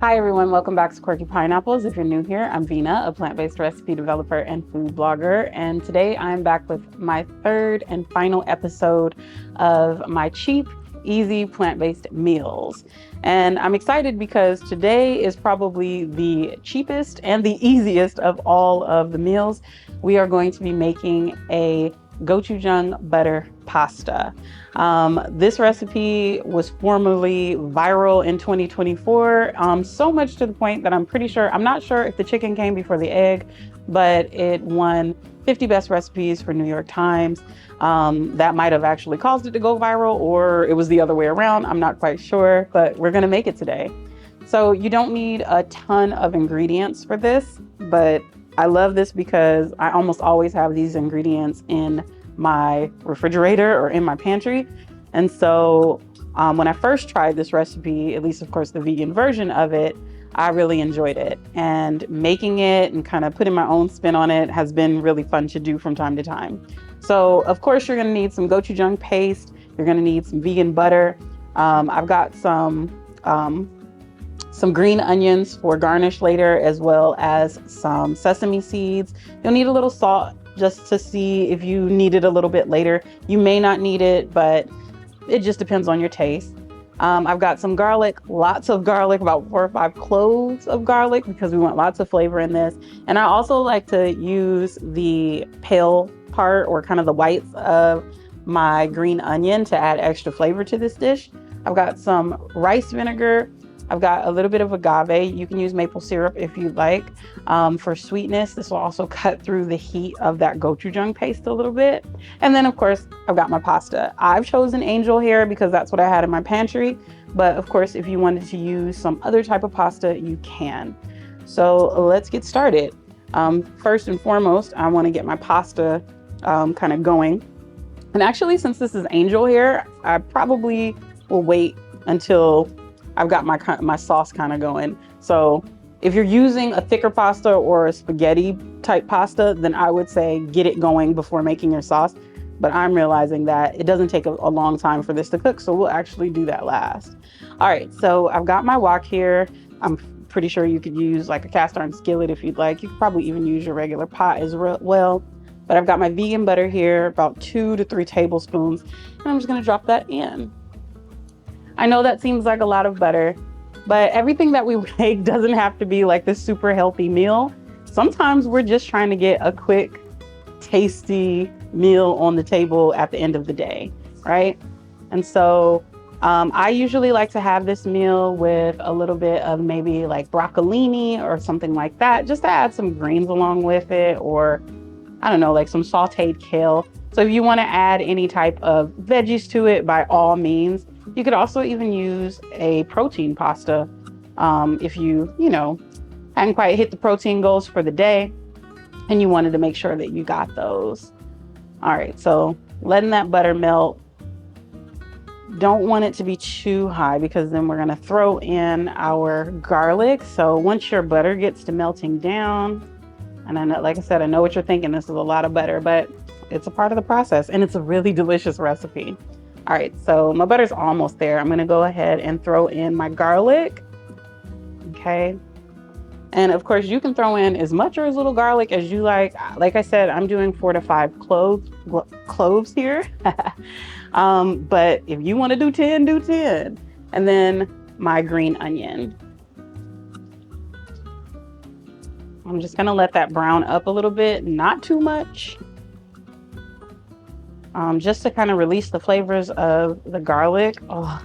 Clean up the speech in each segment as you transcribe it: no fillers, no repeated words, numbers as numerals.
Hi everyone, welcome back to Quirky Pineapples. If you're new here, I'm Vina, a plant-based recipe developer and food blogger. And today I'm back with my third and final episode of my cheap, easy plant-based meals. And I'm excited because today is probably the cheapest and the easiest of all of the meals. We are going to be making a gochujang butter pasta. This recipe was formerly viral in 2024, so much to the point that I'm not sure if the chicken came before the egg, but it won 50 best recipes for New York Times. That might have actually caused it to go viral, or it was the other way around. I'm not quite sure, but we're gonna make it today. So you don't need a ton of ingredients for this, but I love this because I almost always have these ingredients in my refrigerator or in my pantry. And so when I first tried this recipe, at least of course the vegan version of it, I really enjoyed it. And making it and kind of putting my own spin on it has been really fun to do from time to time. So of course you're gonna need some gochujang paste. You're gonna need some vegan butter. I've got some green onions for garnish later, as well as some sesame seeds. You'll need a little salt just to see if you need it a little bit later. You may not need it, but it just depends on your taste. I've got some garlic, lots of garlic, about 4 or 5 cloves of garlic because we want lots of flavor in this. And I also like to use the pale part or kind of the whites of my green onion to add extra flavor to this dish. I've got some rice vinegar. I've got a little bit of agave. You can use maple syrup if you'd like. For sweetness, this will also cut through the heat of that gochujang paste a little bit. And then of course, I've got my pasta. I've chosen angel hair because that's what I had in my pantry. But of course, if you wanted to use some other type of pasta, you can. So let's get started. First and foremost, I wanna get my pasta kind of going. And actually, since this is angel hair, I probably will wait until I've got my sauce kind of going. So if you're using a thicker pasta or a spaghetti type pasta, then I would say get it going before making your sauce. But I'm realizing that it doesn't take a long time for this to cook, so we'll actually do that last. All right, so I've got my wok here. I'm pretty sure you could use like a cast iron skillet if you'd like. You could probably even use your regular pot as well. But I've got my vegan butter here, about 2 to 3 tablespoons, and I'm just gonna drop that in. I know that seems like a lot of butter, but everything that we make doesn't have to be like this super healthy meal. Sometimes we're just trying to get a quick, tasty meal on the table at the end of the day, right? And so I usually like to have this meal with a little bit of maybe like broccolini or something like that, just to add some greens along with it, or I don't know, like some sauteed kale. So if you want to add any type of veggies to it, by all means. You could also even use a protein pasta if you hadn't quite hit the protein goals for the day and you wanted to make sure that you got those. All right, so letting that butter melt. Don't want it to be too high because then we're gonna throw in our garlic. So once your butter gets to melting down, and I know, like I said, I know what you're thinking, this is a lot of butter, but it's a part of the process and it's a really delicious recipe. All right, so my butter's almost there. I'm gonna go ahead and throw in my garlic, okay? And of course you can throw in as much or as little garlic as you like. Like I said, I'm doing 4 to 5 cloves here. But if you wanna do 10, do 10. And then my green onion. I'm just gonna let that brown up a little bit, not too much. Just to kind of release the flavors of the garlic. Oh,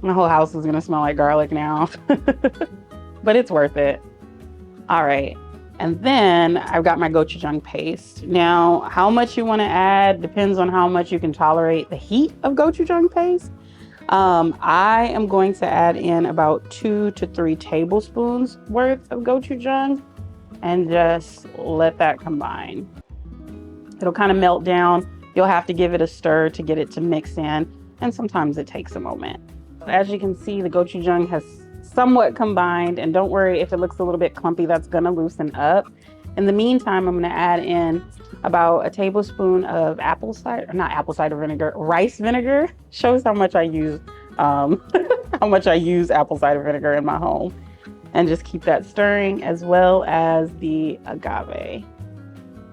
my whole house is gonna smell like garlic now, but it's worth it. All right, and then I've got my gochujang paste. Now, how much you want to add depends on how much you can tolerate the heat of gochujang paste. I am going to add in about 2 to 3 tablespoons worth of gochujang and just let that combine. It'll kind of melt down. You'll have to give it a stir to get it to mix in, and sometimes it takes a moment. As you can see, the gochujang has somewhat combined, and don't worry if it looks a little bit clumpy, that's gonna loosen up. In the meantime, I'm gonna add in about a tablespoon of rice vinegar. Shows how much I use all how much I use apple cider vinegar in my home. And just keep that stirring, as well as the agave.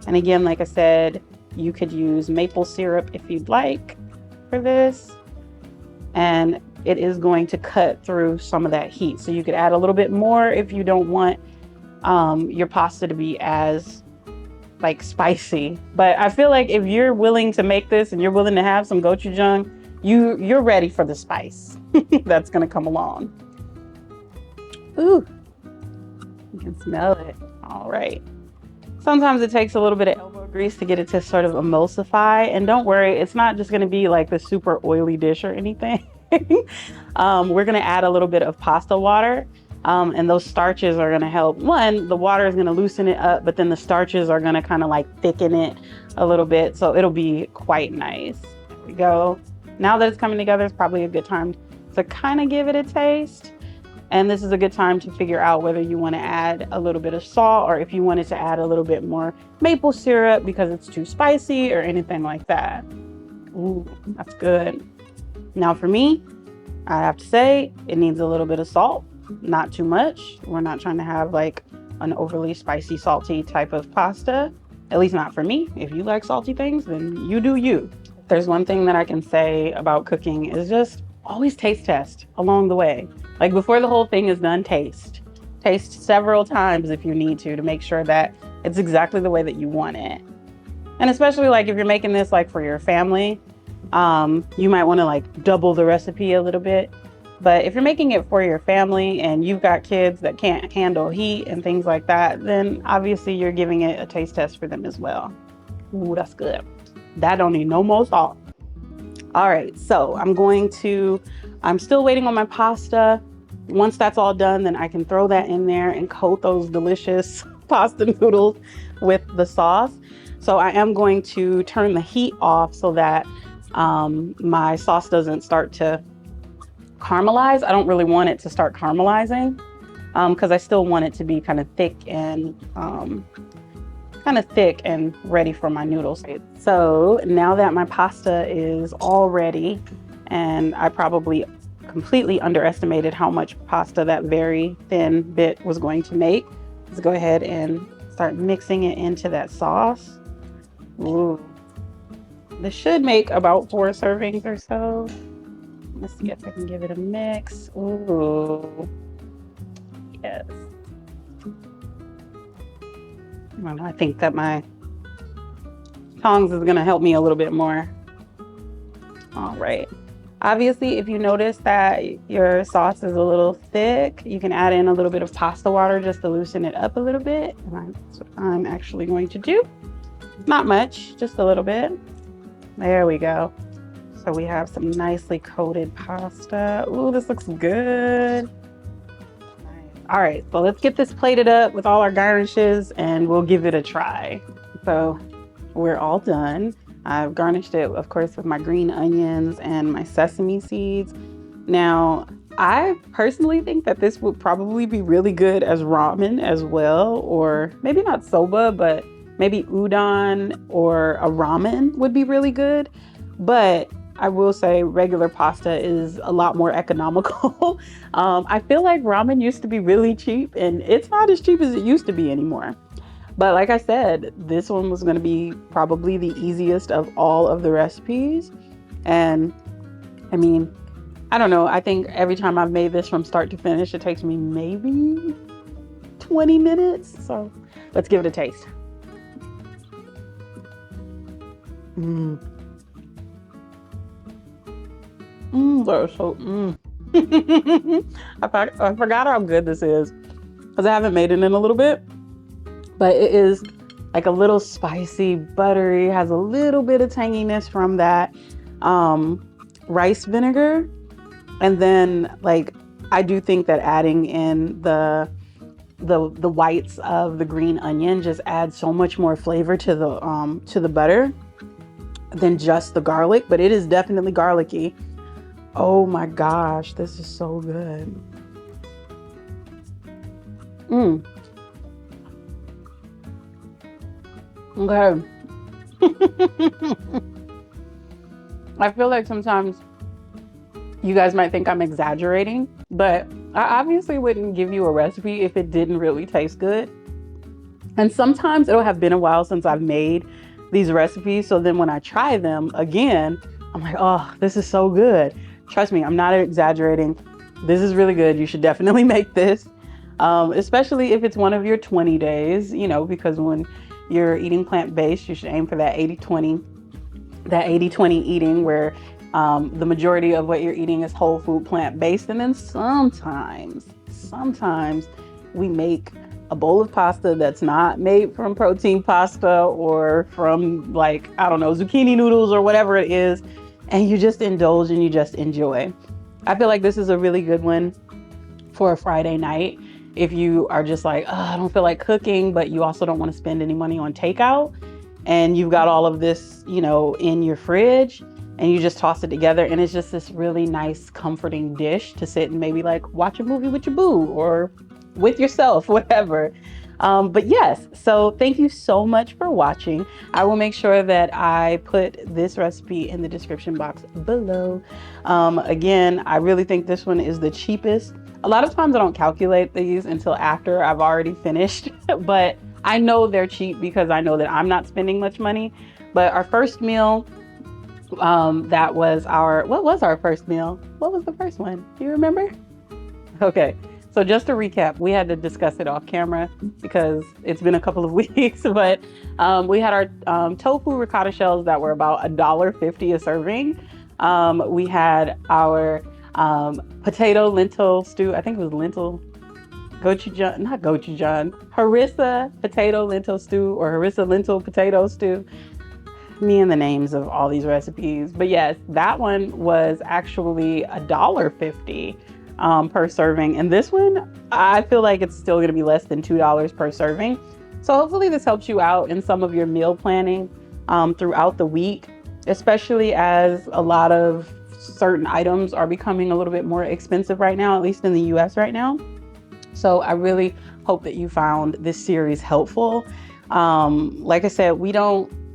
And again, like I said, you could use maple syrup if you'd like for this. And it is going to cut through some of that heat. So you could add a little bit more if you don't want your pasta to be as like spicy. But I feel like if you're willing to make this and you're willing to have some gochujang, you're ready for the spice that's gonna come along. Ooh, you can smell it. All right. Sometimes it takes a little bit of elbow grease to get it to sort of emulsify. And don't worry, it's not just gonna be like the super oily dish or anything. We're gonna add a little bit of pasta water. And those starches are gonna help. One, the water is gonna loosen it up, but then the starches are gonna kind of like thicken it a little bit. So it'll be quite nice. There we go. Now that it's coming together, it's probably a good time to kind of give it a taste. And this is a good time to figure out whether you want to add a little bit of salt or if you wanted to add a little bit more maple syrup because it's too spicy or anything like that. Ooh, that's good. Now for me, I have to say it needs a little bit of salt, not too much. We're not trying to have like an overly spicy, salty type of pasta, at least not for me. If you like salty things, then you do you. There's one thing that I can say about cooking is just always taste test along the way. Like before the whole thing is done, taste several times if you need to make sure that it's exactly the way that you want it. And especially like if you're making this like for your family, you might want to like double the recipe a little bit. But if you're making it for your family and you've got kids that can't handle heat and things like that, then obviously you're giving it a taste test for them as well. Ooh, that's good. That don't need no more salt. All right, so I'm still waiting on my pasta. Once that's all done, then I can throw that in there and coat those delicious pasta noodles with the sauce. So I am going to turn the heat off so that my sauce doesn't start to caramelize. I don't really want it to start caramelizing because I still want it to be kind of thick and ready for my noodles. So now that my pasta is all ready, and I probably completely underestimated how much pasta that very thin bit was going to make, let's go ahead and start mixing it into that sauce. Ooh. This should make about 4 servings or so. Let's see if I can give it a mix. Ooh, yes. I think that my tongs is gonna help me a little bit more. All right. Obviously, if you notice that your sauce is a little thick, you can add in a little bit of pasta water just to loosen it up a little bit. And that's what I'm actually going to do. Not much, just a little bit. There we go. So we have some nicely coated pasta. Ooh, this looks good. All right, so let's get this plated up with all our garnishes and we'll give it a try. So we're all done. I've garnished it, of course, with my green onions and my sesame seeds. Now, I personally think that this would probably be really good as ramen as well, or maybe not soba, but maybe udon or a ramen would be really good. But I will say regular pasta is a lot more economical. I feel like ramen used to be really cheap and it's not as cheap as it used to be anymore. But like I said, this one was going to be probably the easiest of all of the recipes. And I mean, I don't know. I think every time I've made this from start to finish, it takes me maybe 20 minutes. So let's give it a taste. I forgot how good this is because I haven't made it in a little bit, but it is like a little spicy, buttery, has a little bit of tanginess from that rice vinegar. And then like, I do think that adding in the whites of the green onion just adds so much more flavor to the butter than just the garlic, but it is definitely garlicky. Oh my gosh, this is so good. Okay. I feel like sometimes You guys might think I'm exaggerating, but I obviously wouldn't give you a recipe if it didn't really taste good. And sometimes it'll have been a while since I've made these recipes. So then when I try them again, I'm like, oh, this is so good. Trust me, I'm not exaggerating. This is really good. You should definitely make this, especially if it's one of your 20 days, you know, because when you're eating plant-based, you should aim for that 80-20, that 80-20 eating where the majority of what you're eating is whole food plant-based. And then sometimes we make a bowl of pasta that's not made from protein pasta or from, like, I don't know, zucchini noodles or whatever it is. And you just indulge and you just enjoy. I feel like this is a really good one for a Friday night. If you are just like, oh, I don't feel like cooking, but you also don't want to spend any money on takeout, and you've got all of this, you know, in your fridge, and you just toss it together, and it's just this really nice, comforting dish to sit and maybe like watch a movie with your boo or with yourself, whatever. But yes, so thank you so much for watching. I will make sure that I put this recipe in the description box below. Again, I really think this one is the cheapest. A lot of times I don't calculate these until after I've already finished, but I know they're cheap because I know that I'm not spending much money. But our first meal, that was what was our first meal? What was the first one? Do you remember? Okay. So just to recap, we had to discuss it off camera because it's been a couple of weeks, but we had our tofu ricotta shells that were about $1.50 a serving. We had our potato lentil stew. I think it was harissa potato lentil stew, or harissa lentil potato stew. Me and the names of all these recipes. But yes, that one was actually $1.50 per serving. And this one, I feel like it's still gonna be less than $2 per serving. So hopefully this helps you out in some of your meal planning throughout the week, especially as a lot of certain items are becoming a little bit more expensive right now, at least in the US right now. So I really hope that you found this series helpful. Like I said,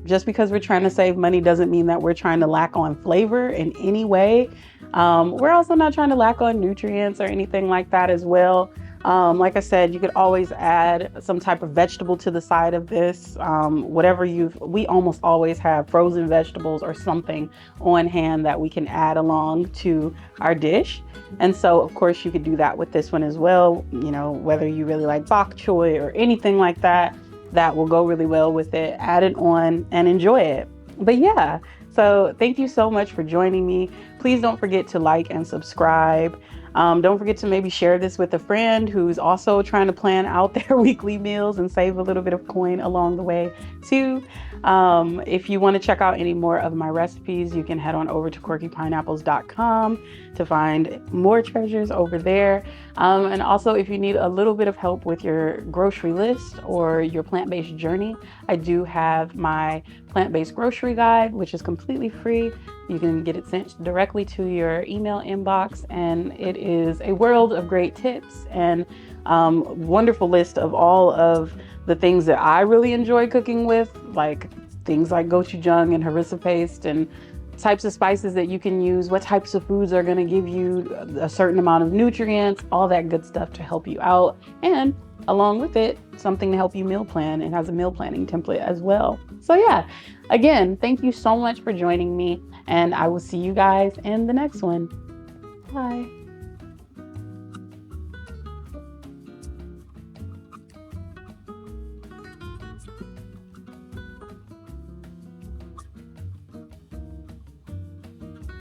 just because we're trying to save money doesn't mean that we're trying to lack on flavor in any way. We're also not trying to lack on nutrients or anything like that as well. Like I said, you could always add some type of vegetable to the side of this. We almost always have frozen vegetables or something on hand that we can add along to our dish. And so of course you could do that with this one as well. You know, whether you really like bok choy or anything like that, that will go really well with it. Add it on and enjoy it. But yeah, so thank you so much for joining me. Please don't forget to like and subscribe. Don't forget to maybe share this with a friend who's also trying to plan out their weekly meals and save a little bit of coin along the way too. If you want to check out any more of my recipes, you can head on over to quirkypineapples.com to find more treasures over there. And also, if you need a little bit of help with your grocery list or your plant-based journey, I do have my plant-based grocery guide, which is completely free. You can get it sent directly to your email inbox, and it is a world of great tips and wonderful list of all of the things that I really enjoy cooking with, like things like gochujang and harissa paste, and types of spices that you can use, what types of foods are going to give you a certain amount of nutrients, all that good stuff to help you out. And along with it, something to help you meal plan. It has a meal planning template as well. So yeah, again, thank you so much for joining me, and I will see you guys in the next one. Bye.